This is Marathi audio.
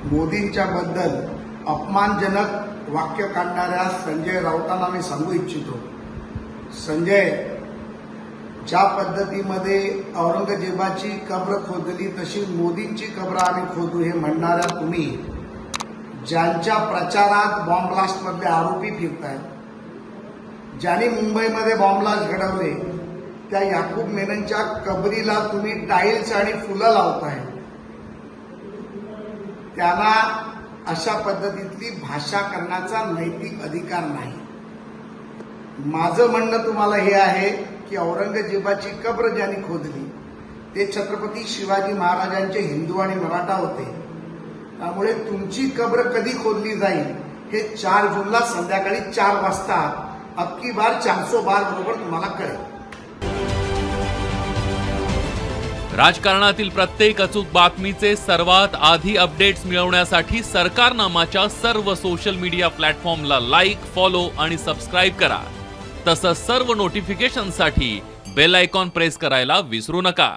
मोदींच्या बद्दल अपमानजनक वाक्य काढणाऱ्या संजय राऊतांना मी सांगू इच्छितो, संजय, ज्या पद्धतीमध्ये औरंगजेबाची कब्र खोदली तशी मोदींची कब्र आम्ही खोदू हे म्हणणाऱ्या तुम्ही, ज्यांच्या प्रचारात बॉम्बब्लास्टमधले आरोपी फिरतायत, ज्यांनी मुंबईमध्ये बॉम्बब्लास्ट घडवले, त्या याकूब मेननच्या कबरीला तुम्ही टाईल्स आणि फुलं लावताय, त्यांना अशा पद्धतीतली भाषा करण्याचा नैतिक अधिकार नाही। माझं म्हणणं तुम्हाला हे आहे की औरंगजेबाची कब्र ज्यांनी खोदली ते छत्रपती शिवाजी महाराजांचे हिंदू आणि मराठा होते, त्यामुळे तुमची कब्र कधी खोदली जाईल हे 4 जूनला संध्याकाळी 4 वाजता अबकी बार 412 बरोबर तुम्हाला कळेल। राजकारणातील प्रत्येक अचूक बातमीचे सर्वात आधी अपडेट्स मिळवण्यासाठी सरकारनामाच्या सर्व सोशल मीडिया प्लॅटफॉर्मला लाईक, फॉलो आणि सबस्क्राईब करा। तसंच सर्व नोटिफिकेशनसाठी बेल आयकॉन प्रेस करायला विसरू नका।